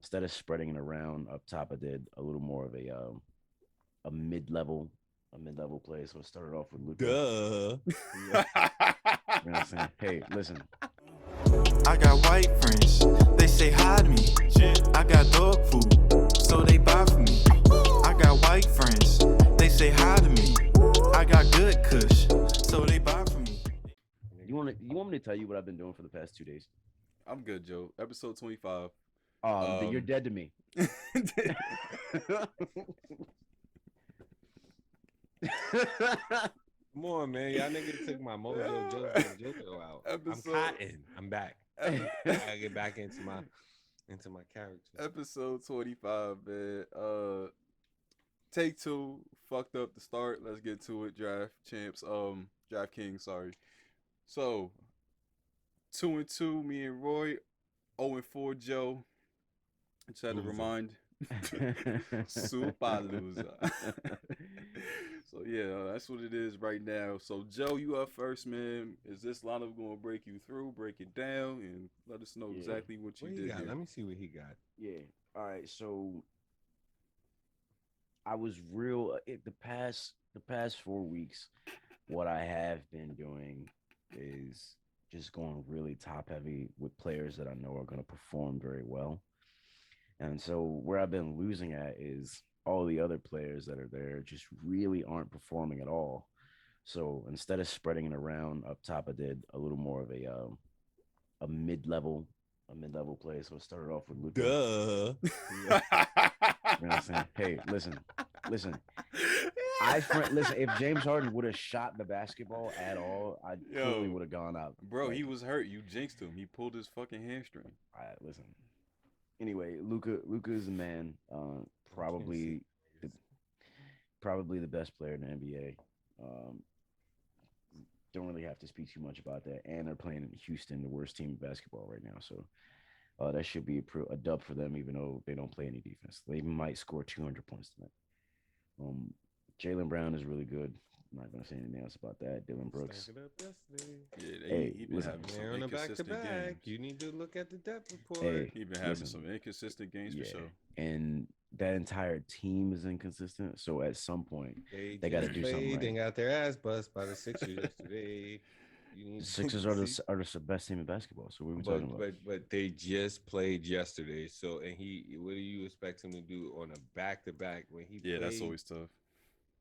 instead of spreading it around up top, I did a little more of a mid level play. So I started off with Luca. Duh. You know what I'm saying? Hey, listen. I got white friends, they say hi to me. I got dog food, so they buy for me. I got white friends, they say hi to me. I got good kush, so they buy for me. You want me to tell you what I've been doing for the past 2 days? I'm good, Joe. Episode 25. You're Um, dead to me. Come on, man. Y'all niggas took my mojo Jojo out. I'm episode cotton. I'm back. I gotta get back into my character. episode 25, man. Take two. Fucked up the start. Let's get to it. Draft champs. DraftKings. Sorry. So 2-2. Me and Roy. 0-4. Joe. Just had to Loser. remind. Super loser. So yeah, that's what it is right now. So Joe, you up first, man. Is this lineup gonna break you through, break it down, and let us know Yeah. exactly what you What he did got? here? Let me see what he got. Yeah. All right. So I was real the past 4 weeks. What I have been doing is just going really top heavy with players that I know are going to perform very well. And so where I've been losing at is all the other players that are there just really aren't performing at all. So instead of spreading it around up top, I did a little more of a mid level a mid level play. So I started off with Luca. Duh. You know what I'm saying? Hey, listen. Listen. If James Harden would have shot the basketball at all, I clearly Yo, would have gone up. bro, Like, he was hurt. You jinxed him. He pulled his fucking hamstring. I listen. Anyway, Luca is the man. I can't see Probably the, probably the best player in the NBA. Um, don't really have to speak too much about that. And they're playing in Houston, the worst team in basketball right now. So that should be a dub for them, even though they don't play any defense. They might score 200 points tonight. Um, Jalen Brown is really good. I'm not going to say anything else about that. Dylan Brooks. Stack it up yesterday. Yeah, Hey, he been listen. having some They're on a back to inconsistent back. games. You need to look at the depth report. Hey, He been having listen. some inconsistent games for Yeah, sure. and that entire team is inconsistent. So at some point, they got to just do something played and right. got their ass bust by the Sixers yesterday. You need The Sixers are the best team in basketball. So what are we talking about? but they just played yesterday. So and what do you expect him to do on a back to back when he Yeah, played? that's always tough.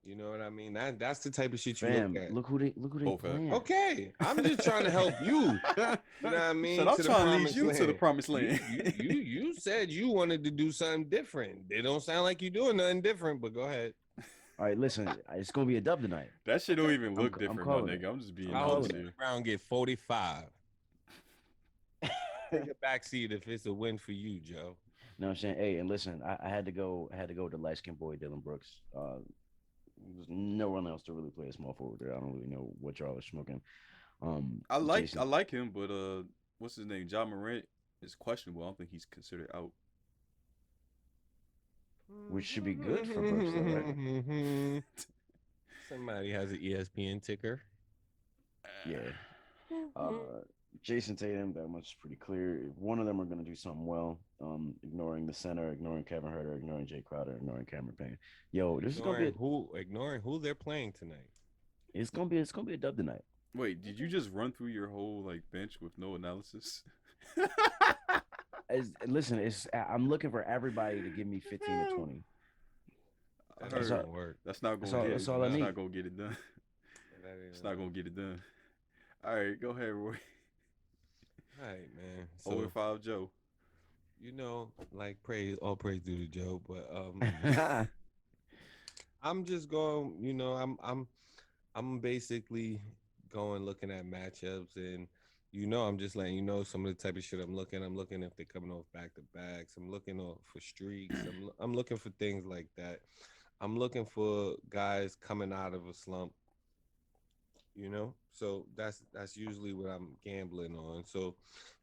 You know what I mean? That's the type of shit you Fam, look at. look who they Both have. playing. Okay, I'm just trying to help you. You know what I mean? Said I'm To the trying to lead promised you to the land. promised land. You said you wanted to do something different. They don't sound like you doing nothing different, but go ahead. All right, listen, it's gonna be a dub tonight. That shit don't even I'm look different, my calling it. nigga. I'm just being I'm I hope honest calling here. Brown get 45. it. Take a backseat if it's a win for you, Joe. No, I'm saying, hey, and listen, I had to go. I had to go with the light skinned boy Dylan Brooks. There's no one else to really play a small forward there. I don't really know what y'all are smoking. I Jason, like him, but what's his name? John Morant is questionable. I don't think he's considered out. which should be good for Brooks, though, right? Somebody has an ESPN ticker. Yeah. Uh, Jason Tatum, that much is pretty clear. If one of them are going to do something well, ignoring the center, ignoring Kevin Herter, ignoring Jay Crowder, ignoring Cameron Payne. Yo, this is gonna be Ignoring who they're playing tonight. it's gonna be a dub tonight. Wait, did you just run through your whole like bench with no analysis? Listen, I'm looking for everybody to give me 15 to 20. I That heard doesn't work. that's not That's gonna all. get That's all I that's need. not gonna get it done. It's not gonna get it done. All right, go ahead, Roy. All right, man. So 0-5 Joe. like all praise due to Joe, but I'm just going. I'm basically going looking at matchups, and I'm just letting you know some of the type of shit I'm looking. I'm looking if they're coming off back to backs. I'm looking for streaks. I'm looking for things like that. I'm looking for guys coming out of a slump. So that's usually what I'm gambling on. So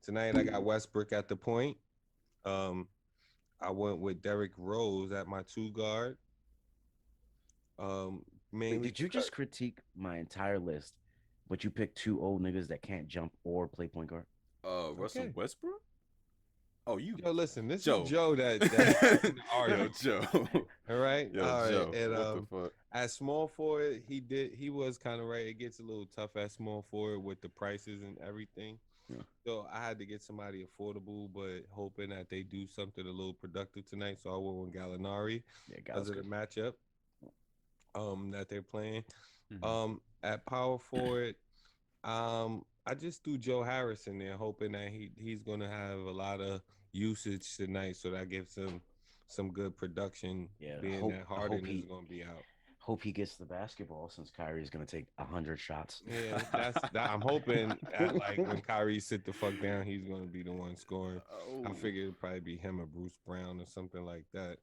tonight I got Westbrook at the point. Um, I went with Derrick Rose at my two guard. Um, Wait, mainly did you just critique my entire list, but you picked two old niggas that can't jump or play point guard? Russell Okay. Westbrook? Oh, you, Yo, listen, this Joe. is Joe that Yo, Joe. All right, Yo, all right, Joe. and What the fuck? at small forward, he was kind of right. It gets a little tough at small forward with the prices and everything. Yeah. So I had to get somebody affordable, but hoping that they do something a little productive tonight. So I went with Gallinari Yeah, because of the matchup that they're playing. Mhm. At power forward, I just threw Joe Harris in there, hoping that he's gonna have a lot of usage tonight, so that gives him some good production. Yeah, Being that Harden is gonna be out. hope he gets the basketball since Kyrie's gonna take 100 shots. Yeah, that's that. I'm hoping at like when Kyrie sit the fuck down, he's gonna be the one scoring. I Oh. figured it'd probably be him or Bruce Brown or something like that.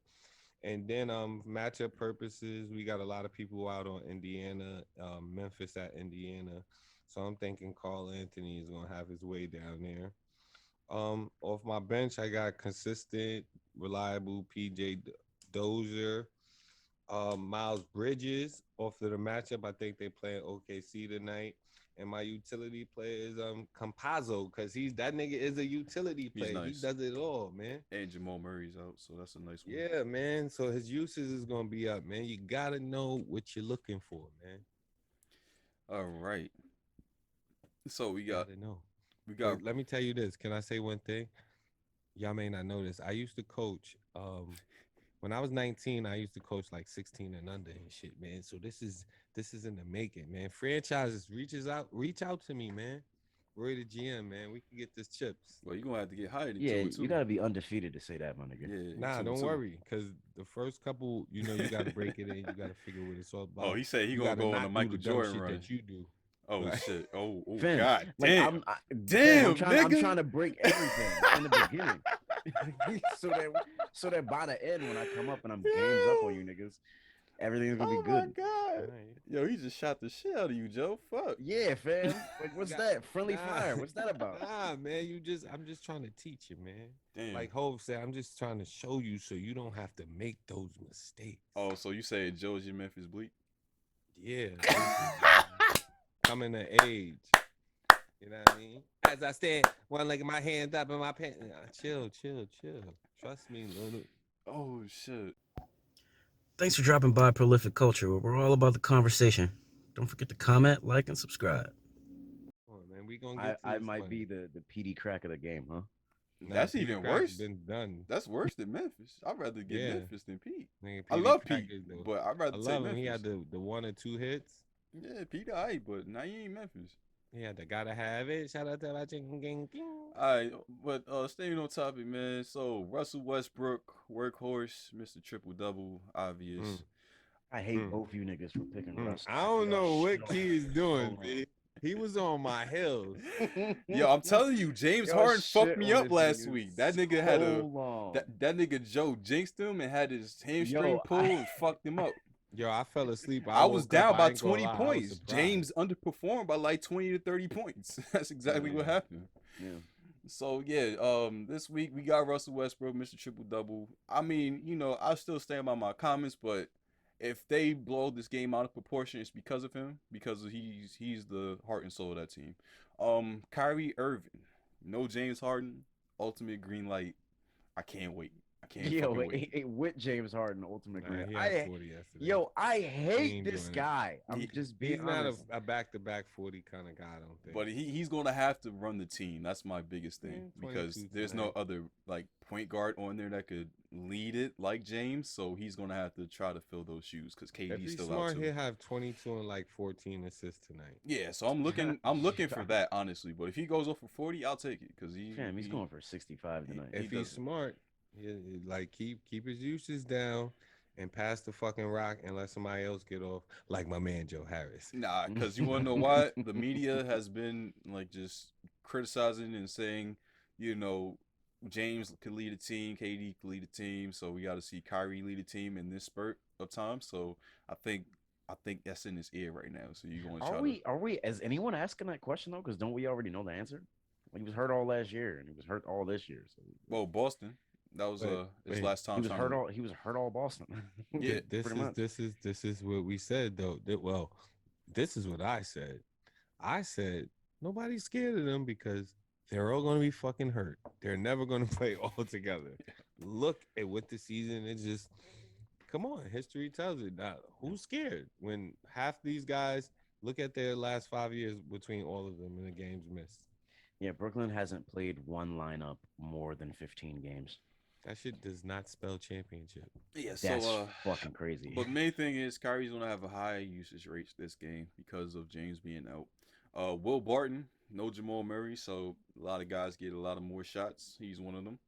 And then matchup purposes, we got a lot of people out on Indiana, Memphis at Indiana. So I'm thinking Carl Anthony is gonna have his way down there. Off my bench, I got consistent, reliable Dozier, Miles Bridges. Off of the matchup, I think they play OKC tonight. And my utility player is Campazzo, because that nigga is a utility player. nice. He does it all, man. And Jamal Murray's out, so that's a nice one. Yeah, man. So his usage is gonna be up, man. You gotta know what you're looking for, man. All right. So we You got gotta know. we got Let me tell you this. Can I say one thing? Y'all may not know this. I used to coach. When I was 19, I used to coach like 16 and under and shit, man. So this is in the making, man. Franchises reach out to me, man. Roy the GM, man. We can get this chips. well, you're gonna have to get hired into Yeah, it too. you gotta be undefeated to say that, my nigga. Yeah. Nah, into it don't too. worry, because the first couple, you gotta break it in. You gotta figure what it's all about. Oh, he said he You gonna gotta go on not a do Michael the dumb Jordan shit run. that you do. Oh Right. shit. Oh Fam, god like, damn. Fam, Damn, I'm nigga. trying to break everything in the beginning, so that by the end, when I come up and I'm games up on you niggas, everything's gonna Oh be my good. god. Right. Yo, he just shot the shit out of you, Joe. Fuck. Yeah, fam. Like, what's got- that? Friendly Nah. fire. What's that about? Nah, man. I'm just trying to teach you, man. Damn. Like Hov said, I'm just trying to show you so you don't have to make those mistakes. Oh, so you say Joe's your Memphis Bleak? Yeah. Coming to age. You know what I mean? As I stand, one leg of my hands up in my pants. Chill. Trust me, little. Oh shit. Thanks for dropping by Prolific Culture, where we're all about the conversation. Don't forget to comment, like, and subscribe. Come on, man. We gonna get to I this might money. be the PD crack of the game, huh? Nah, That's Pete even Crack worse. Been done. That's worse than Memphis. I'd rather get Yeah. Memphis than Pete. Nigga, I Petey love Crack Pete, is the- but I'd rather I take love him. Memphis. He had the 1 or 2 hits. Yeah, Pete alright, but now you ain't Memphis. He had the gotta have it. Shout out to my chicken gang. Alright, but staying on topic, man. So Russell Westbrook, workhorse, Mr. Triple Double, obvious. I hate both you niggas for picking Russ. I don't know what Y'all Key is doing, hold on. B. He was on my heels. Yo, I'm telling you, James Y'all Harden fucked shit me on up this last nigga week. That nigga had so long. that nigga Joe jinxed him and had his hamstring Yo, pulled and fucked him up. Yo, I fell asleep. I was woke down up, I by ain't gonna 20 lie, I was points. surprised. James underperformed by like 20 to 30 points. That's exactly what Yeah. happened. Yeah. So yeah, this week we got Russell Westbrook, Mr. Triple Double. I mean, you know, I still stand by my comments, but if they blow this game out of proportion, it's because of him, because he's the heart and soul of that team. Kyrie Irving, no James Harden, ultimate green light. I can't wait. I can't Yo, fucking wait. with James Harden, ultimate Nah, green. he had 40 yesterday. Yo, I hate ain't this doing it. guy. I'm He- just He's being not honest. a back-to-back 40 kind of guy, I don't think. But he's going to have to run the team. That's my biggest thing, Yeah, because 22 there's no tonight. other like point guard on there that could lead it like James. So he's going to have to try to fill those shoes, because if KD's he's still smart, out he'll too. have 22 and like 14 assists tonight. Yeah, so I'm looking for that, honestly. But if he goes over 40, I'll take it, because he's going for 65 tonight. He If he's doesn't. smart, like keep his uses down and pass the fucking rock and let somebody else get off, like my man Joe Harris. Nah, because you want to know why? The media has been like just criticizing and saying, you know, James could lead a team, KD could lead a team, so we got to see Kyrie lead a team in this spurt of time. So I think that's in his ear right now. So you're going to try Are we? Is anyone asking that question though? Because don't we already know the answer? He was hurt all last year, and he was hurt all this year. So Well, Boston, that was his wait. last time. he was trying hurt to- all. He was hurt all Boston. Yeah, pretty much. This is what we said though. Well, this is what I said. I said nobody's scared of them because they're all going to be fucking hurt. They're never going to play all together. Look at what the season is just. Come on, history tells it. Now, who's scared when half these guys look at their last 5 years between all of them and the games missed? Yeah, Brooklyn hasn't played one lineup more than 15 games. That shit does not spell championship. Yeah, That's so fucking crazy. but main thing is Kyrie's gonna have a high usage rate this game because of James being out. Will Barton, no Jamal Murray, so a lot of guys get a lot of more shots. He's one of them.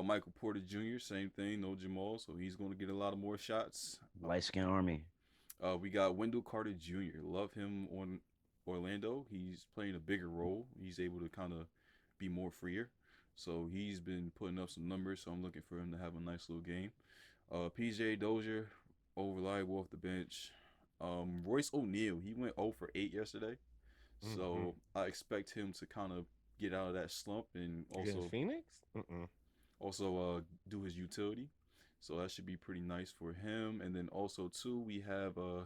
Michael Porter Jr., same thing, no Jamal, so he's gonna get a lot of more shots. Light skin army. We got Wendell Carter Jr. Love him on Orlando. He's playing a bigger role. He's able to kind of be more freer. So he's been putting up some numbers. So I'm looking for him to have a nice little game. PJ Dozier, reliable off the bench. Royce O'Neal, he went 0 for 8 yesterday. So I expect him to kind of get out of that slump and also Against Phoenix? do his utility. So that should be pretty nice for him. And then also too, we have the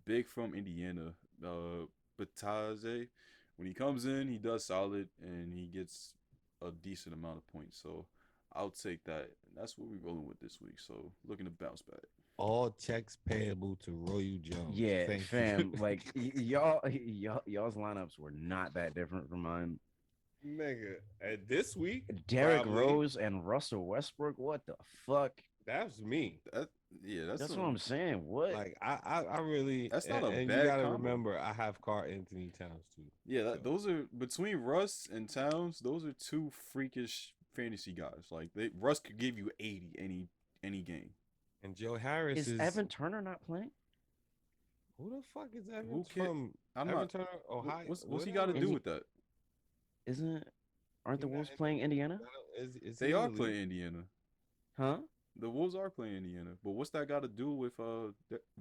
big from Indiana, Bataze. When he comes in, he does solid and he gets a decent amount of points. So I'll take that. That's what we're rolling with this week. So looking to bounce back. All checks payable to Royal Jones. Yeah, Thank fam. you. Like y'all's lineups were not that different from mine. Nigga, this week, Derrick probably, Rose and Russell Westbrook. What the fuck? That's me. That's what I'm saying. What? Like I really. That's not a and bad you gotta combo. remember, I have Carl Anthony Towns too. Yeah, So, those are between Russ and Towns. Those are two freakish fantasy guys. Like Russ could give you 80 any game. and Joe Harris Is Evan Turner not playing? Who the fuck is Evan Who can- from? I'm Evan not. Turner, Ohio. What's he got to do with that? Aren't the He Wolves not- playing Indiana? Is They he are in the playing league? Indiana. Huh? The Wolves are playing Indiana. But what's that got to do with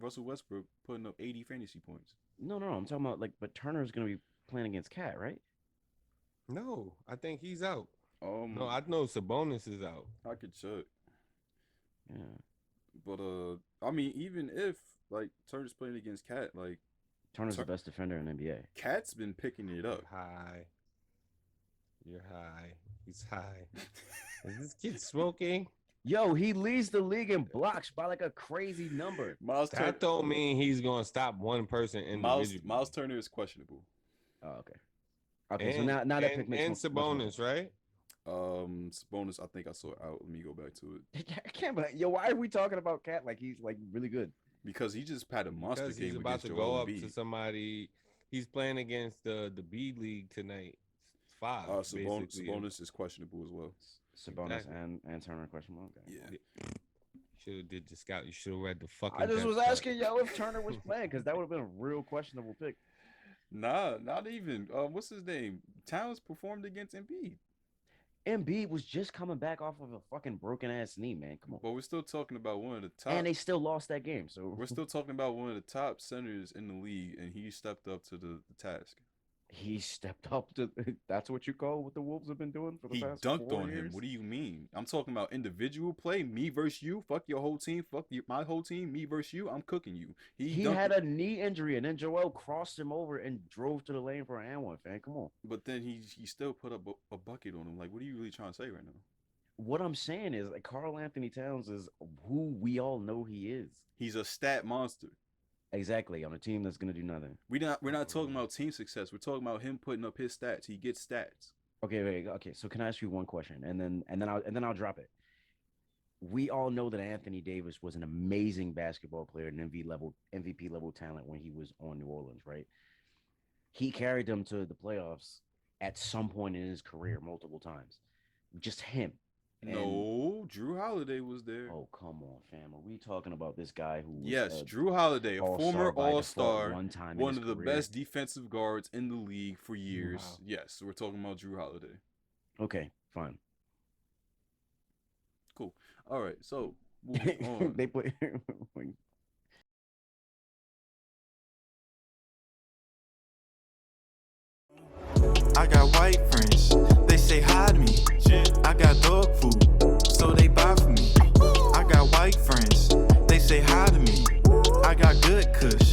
Russell Westbrook putting up 80 fantasy points? No. I'm talking about but Turner's gonna be playing against Cat, right? No, I think he's out. Um, No, I know Sabonis is out. I could check. Yeah. But I mean, even if like Turner's playing against Cat, like Turner's the best defender in the NBA. Cat's been picking it up. High. You're high. He's high. Is this kid smoking? Yo, he leads the league in blocks by like a crazy number. That don't mean he's gonna stop one person individually. Miles Turner is questionable. Oh, okay. Okay, so now that pick makes and much more Sabonis, right? Sabonis, I think I saw it out. Let me go back to it I can't believe, yo, why are we talking about Cat like he's like really good? because he just had a monster Because game he's about against to Joel go up Embiid. to somebody. He's playing against the B League tonight. 5. Sabonis is questionable as well. Sabonis Exactly. and Turner question mark. Okay. Yeah. Should have did the scout. You should have read the fucking. I just depth was chart. asking yo if Turner was playing because that would have been a real questionable pick. Nah, not even. What's his name? Towns performed against Embiid. Embiid was just coming back off of a fucking broken ass knee, man. Come on. But we're still talking about one of the top. And they still lost that game. So We're still talking about one of the top centers in the league, and he stepped up to the task. he stepped up to. That's what you call what the Wolves have been doing for the He past dunked 4 on him. years? What do you mean? I'm talking about individual play. Me versus you. Fuck your whole team. Fuck my whole team. Me versus you. I'm cooking you. He dunked had a knee injury, and then Joel crossed him over and drove to the lane for an and one. Fan, come on. But then he still put up a bucket on him. Like, what are you really trying to say right now? What I'm saying is, like, Karl Anthony Towns is who we all know he is. He's a stat monster. Exactly, on a team that's gonna do nothing. We're not talking about team success. We're talking about him putting up his stats. He gets stats. Okay. So can I ask you one question, and then I'll drop it. We all know that Anthony Davis was an amazing basketball player and MVP level talent when he was on New Orleans, right? He carried them to the playoffs at some point in his career multiple times. Just him. No, Drew Holiday was there. Oh, come on, fam. Are we talking about this guy who was Yes, Drew Holiday, a all-star former by default all-star, one time in one his of the career? best defensive guards in the league for years. Wow. Yes, we're talking about Drew Holiday. Okay, fine. Cool. All right, so moving on. They put I got white friends, they say hi to me. I got dog food, so they buy for me. I got white friends, they say hi to me. I got good kush,